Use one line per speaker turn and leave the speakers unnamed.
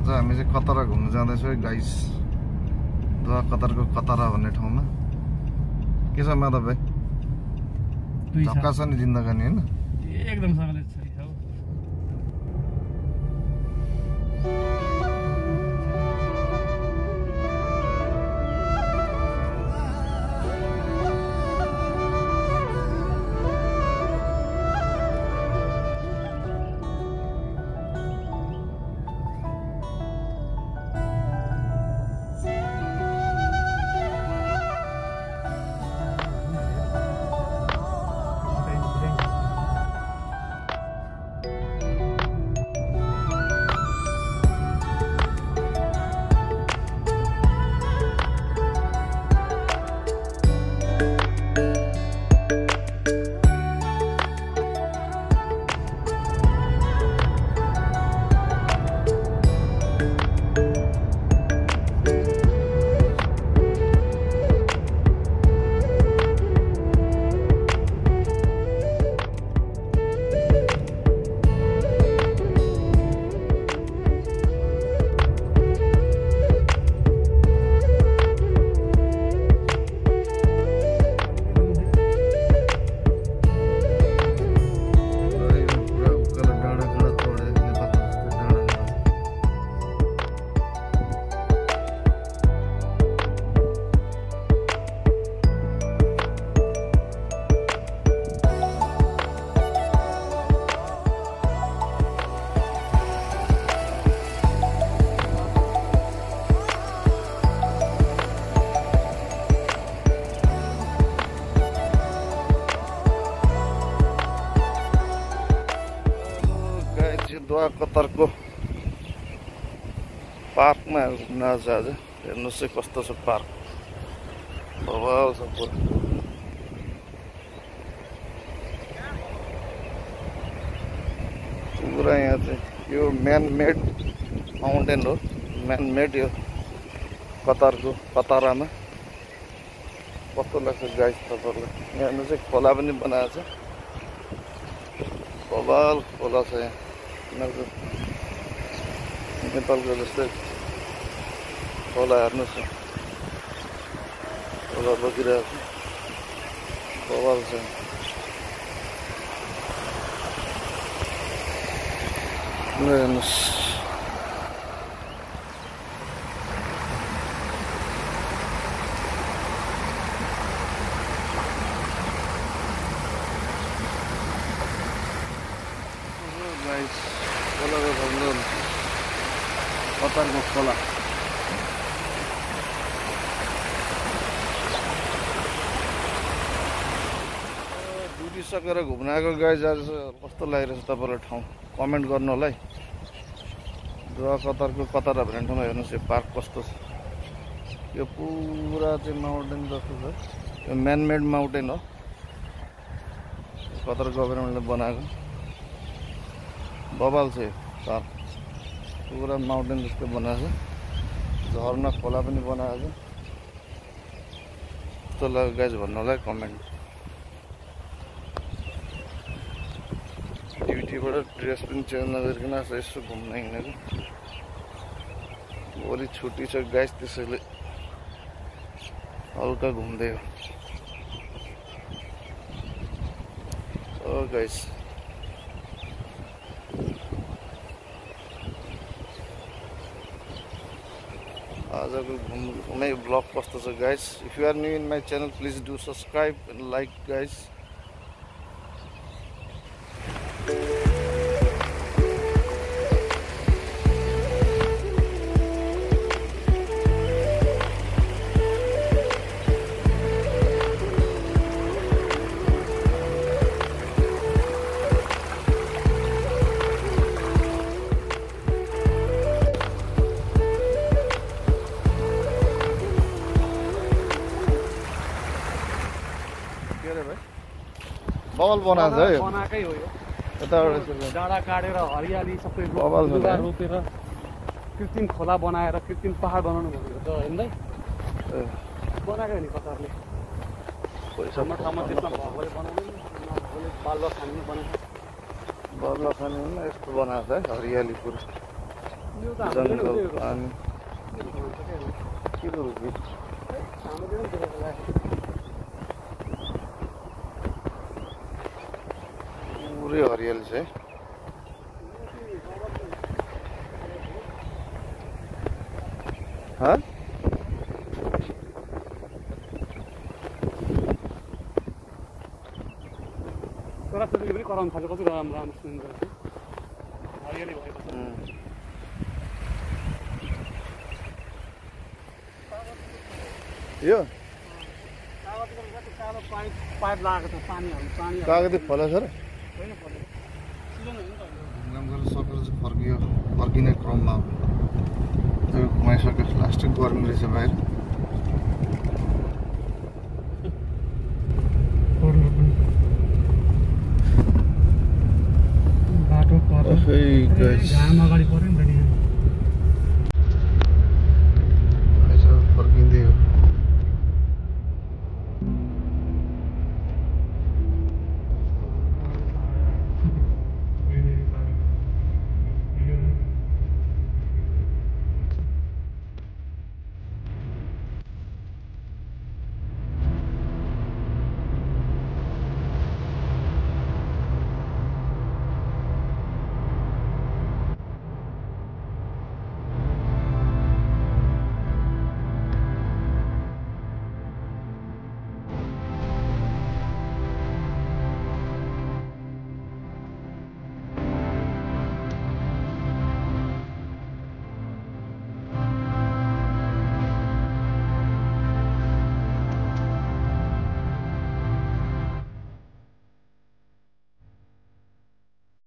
आज हामी चाहिँ कतरा घुम्न जाँदैछौँ गाइस। दोहा कतारको कतरा भन्ने ठाउँमा। के छ माधव भाइ? झक्का छ नि जिन्दगानी हैन?
एकदम सबैले छ नि हो।
दोहा कतारको पार्कमा घुम्न आज हेर्नुहोस् चाहिँ कस्तो छ पार्क। बवाल छ पुरा। पुरा यहाँ चाहिँ यो म्यान मेड माउन्टेन हो। म्यान मेड यो कतारको कतारामा। कस्तो लाग्छ गाइस तपाईँहरूलाई? यहाँ हेर्नु चाहिँ खोला पनि बनाएको छ। बवाल खोला छ यहाँ। नेपालको जस्तै खोला हेर्नुहोस् न। खोला बगिरहेको छ। बवाल छ हेर्नुहोस्। खोलाको भन्नु कतारको खोला। ड्युटी सकेर घुम्न आएको गाइस। आज कस्तो लागिरहेछ तपाईँलाई ठाउँ कमेन्ट गर्नु होला है। दोहा कतारको कतरा भन्ने ठाउँमा हेर्नुहोस् यो पार्क कस्तो छ। यो पुरा चाहिँ माउन्टेन जस्तो छ। यो म्यानमेड माउन्टेन हो। कतार गभर्मेन्टले बनाएको बवाल छ यो पार्क। पुरा माउन्टेन जस्तो बनाएको छ। झरना खोला पनि बनाएको छ। कस्तो लाग्यो गाइस भन्नु होला है कमेन्ट। ड्युटीबाट ड्रेस पनि चेन्ज नगरिकन यसो घुम्न हिँडेको। भोलि छुट्टी छ गाइस, त्यसैले हल्का घुम्दै हो। गाइस आजको घुमै ब्लग कस्तो छ guys? If you are new in my channel please do subscribe and like guys. बवाल बनाएको छ है।
बनाएकै हो यो।
यताबाट
डाँडा काटेर हरियाली सबै
बवाल
रोपेर कृत्रिम खोला बनाएर कृत्रिम पहाड बनाउनु भनेको त होइन बनाएको हो नि कतारले। ठाउँमा ठाउँमा त्यसमा भएकोले बनाउँदैन, नभएकोले बालुवा खानी बनाएको।
बालुवा खानीमा यस्तो बनाएको छ है हरियाली पुरा।
यो त
जङ्गल पानी के गरौँ पुरै हरियाली छ है हाँ
चराचुरुङ्गी पनि कराउनु थाल्यो कति राम्रो राम्रो सुनिन्छ हरियाली भएको छ
यो
कालो पाइप लागेको छ पानी
कागती फल छ र
होइन पर्दैन सिजन होइन त
काम गरेर सकेर चाहिँ फर्कियो फर्किने क्रममा त्यो घुमाइसक्यो लास्टै गर्मी रहेछ बाहिर
बाटो
घाम
अगाडि पर्यो